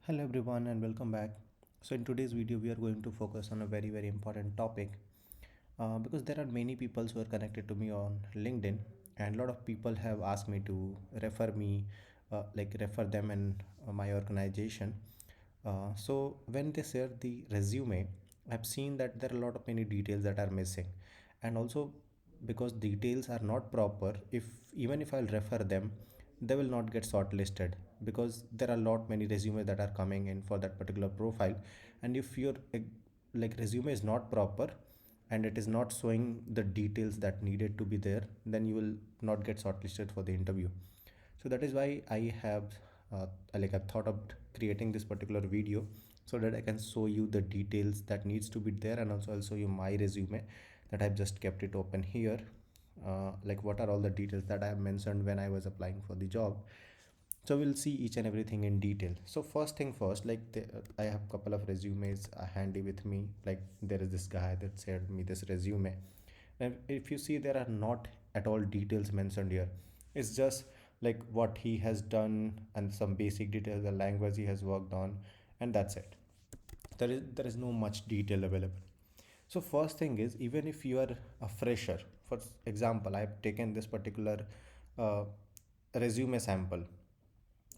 Hello everyone and welcome back. So in today's video we are going to focus on a very important topic because there are many people who are connected to me on LinkedIn, and a lot of people have asked me to refer me like refer them in my organization. So when they share the resume, I've seen that there are a lot of many details that are missing, and also because details are not proper, if even if I'll refer them, they will not get shortlisted because there are a lot many resumes that are coming in for that particular profile. And if your like resume is not proper and it is not showing the details that needed to be there, then you will not get shortlisted for the interview. So that is why I have I've thought of creating this particular video so that I can show you the details that needs to be there, and also I'll show you my resume that I've just kept it open here. Like what are all the details that I have mentioned when I was applying for the job. So we'll see each and everything in detail. So first thing first, I have couple of resumes handy with me. Like there is this guy that shared me this resume, and if you see, there are not at all details mentioned here. It's just like what he has done and some basic details, the language he has worked on, and that's it. There is no much detail available. So first thing is, even if you are a fresher, for example, I've taken this particular uh, resume sample.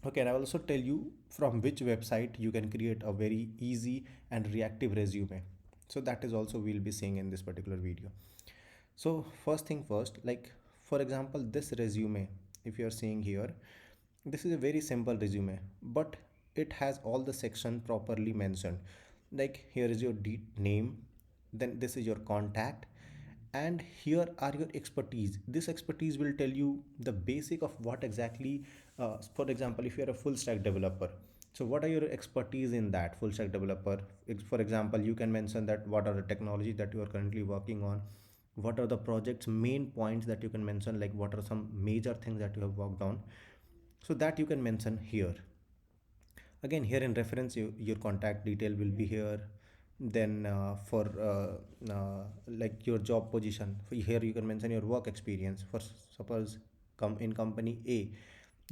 Okay, and I will also tell you from which website you can create a very easy and reactive resume. So that is also we'll be seeing in this particular video. So first thing first, like for example, this resume, if you're seeing here, this is a very simple resume, but it has all the section properly mentioned. Like here is your name, then this is your contact, and here are your expertise. This expertise will tell you the basic of what exactly, for example, if you're a full stack developer, so what are your expertise in that full stack developer? For example, you can mention that what are the technology that you are currently working on, what are the project's main points that you can mention, like what are some major things that you have worked on, so that you can mention here. Again, here in reference, your contact detail will be here. Then for like your job position, here you can mention your work experience. For suppose come in company A,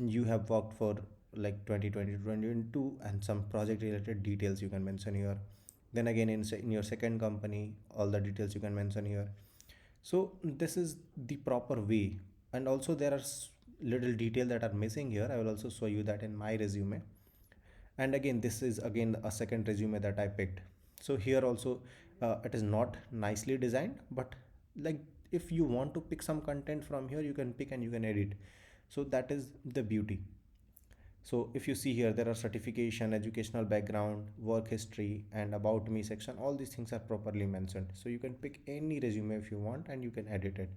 you have worked for like 2020 to 2022, and some project related details you can mention here. Then again, in your second company, all the details you can mention here. So this is the proper way. And also there are little detail that are missing here. I will also show you that in my resume. And again, this is again a second resume that I picked. So here also it is not nicely designed, but like if you want to pick some content from here, you can pick and you can edit. So that is the beauty. So if you see here, there are certification, educational background, work history, and about me section. All these things are properly mentioned. So you can pick any resume if you want and you can edit it.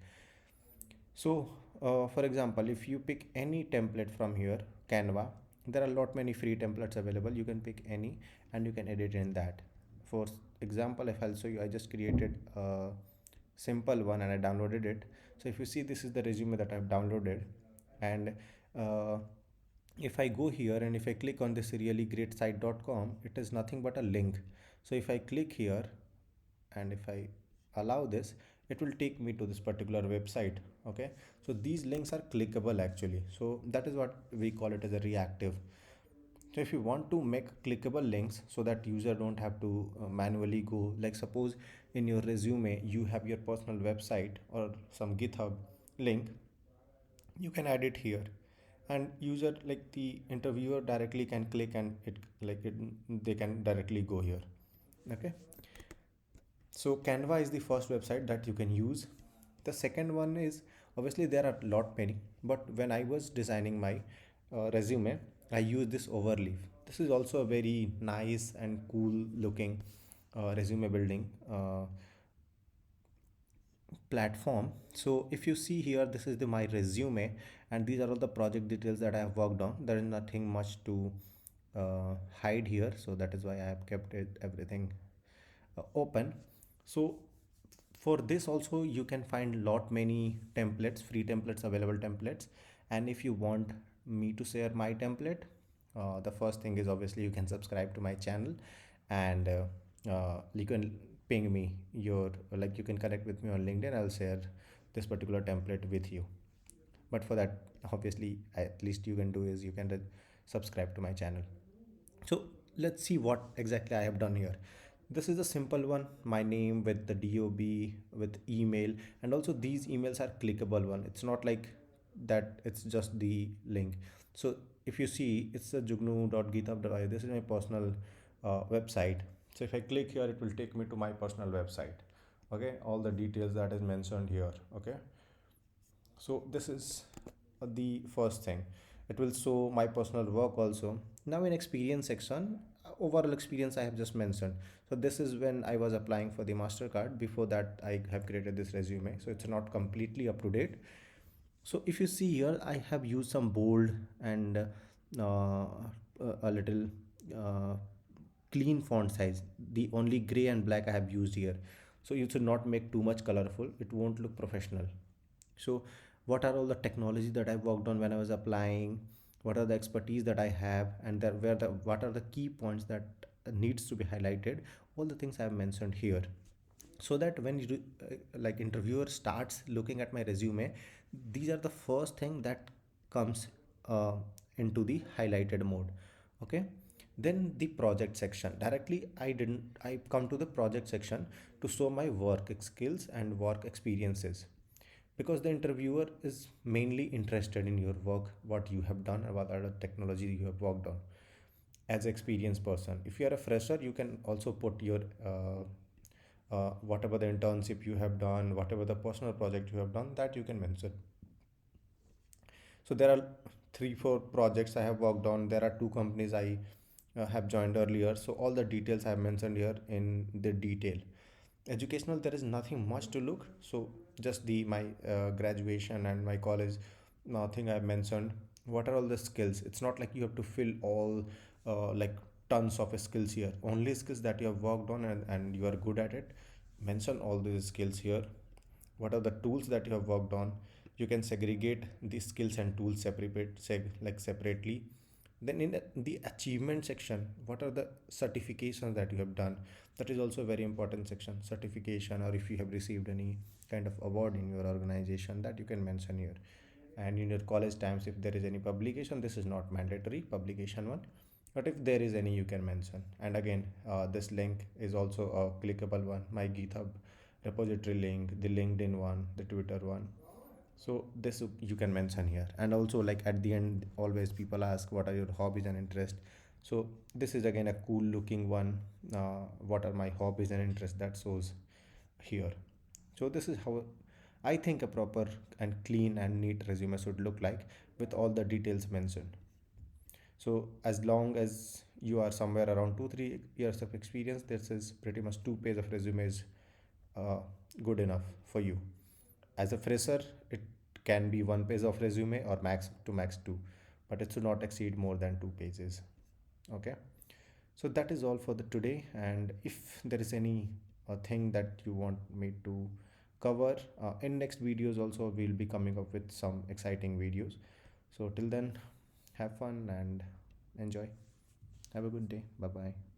So for example, if you pick any template from here, Canva, there are a lot many free templates available. You can pick any and you can edit in that. For example, if I'll show you, I just created a simple one and I downloaded it. So if you see, this is the resume that I've downloaded. And uh, if I go here and if I click on this reallyGreatSite.com, it is nothing but a link. So if I click here and if I allow this, it will take me to this particular website. Okay, so these links are clickable actually, so that is what we call it as a reactive. So if you want to make clickable links so that user don't have to manually go, like suppose in your resume you have your personal website or some GitHub link, you can add it here, and user, like the interviewer, directly can click and they can directly go here. Okay, so Canva is the first website that you can use. The second one is, obviously there are a lot many, but when I was designing my resume, I used this Overleaf. This is also a very nice and cool looking resume building platform. So if you see here, this is my resume, and these are all the project details that I have worked on. There is nothing much to hide here, so that is why I have kept it everything open. So for this also you can find lot many templates, free templates, available templates. And if you want me to share my template, the first thing is, obviously you can subscribe to my channel, and you can ping me your, like you can connect with me on LinkedIn. I'll share this particular template with you. But for that, obviously, at least you can do is you can subscribe to my channel. So let's see what exactly I have done here. This is a simple one, my name with the dob with email, and also these emails are clickable one. It's not like that it's just the link. So if you see, it's a jugnu.github.io. This is my personal website. So if I click here, it will take me to my personal website. Okay, all the details that is mentioned here. Okay, so this is the first thing. It will show my personal work also. Now in experience section, overall experience I have just mentioned. So this is when I was applying for the mastercard. Before that I have created this resume, so it's not completely up to date. So if you see here, I have used some bold and a little uh, clean font size. The only gray and black I have used here. So you should not make too much colorful. It won't look professional. So what are all the technology that I worked on when I was applying? What are the expertise that I have, and that where the what are the key points that needs to be highlighted? All the things I have mentioned here, so that when like interviewer starts looking at my resume, these are the first thing that comes uh, into the highlighted mode. Okay, then the project section. Directly I come to the project section to show my work skills and work experiences, because the interviewer is mainly interested in your work, what you have done, and what are the technology you have worked on as experienced person. If you are a fresher, you can also put your whatever the internship you have done, whatever the personal project you have done, that you can mention. So there are 3 4 projects I have worked on. There are 2 companies I have joined earlier. So all the details I have mentioned here in the detail. Educational, there is nothing much to look. So just the my graduation and my college, nothing I have mentioned. What are all the skills? It's not like you have to fill all like tons of skills here. Only skills that you have worked on, and you are good at it. Mention all these skills here. What are the tools that you have worked on? You can segregate the skills and tools like separately. Then in the achievement section, what are the certifications that you have done? That is also a very important section. Certification, or if you have received any kind of award in your organization, that you can mention here. And in your college times, if there is any publication, this is not mandatory publication one, but if there is any, you can mention. And again, this link is also a clickable one, my GitHub repository link, the LinkedIn one, the Twitter one. So this you can mention here. And also, like at the end, always people ask what are your hobbies and interests. So this is again a cool looking one. What are my hobbies and interests, that shows here. So this is how I think a proper and clean and neat resume should look like, with all the details mentioned. So as long as you are somewhere around 2 3 years of experience, this is pretty much 2 pages of resume is uh, good enough for you. As a fresher, it can be 1 page of resume or max to max two, but it should not exceed more than 2 pages. Okay. So that is all for the today. And if there is any thing that you want me to cover in next videos, also we'll be coming up with some exciting videos. So till then, have fun and enjoy. Have a good day. Bye bye.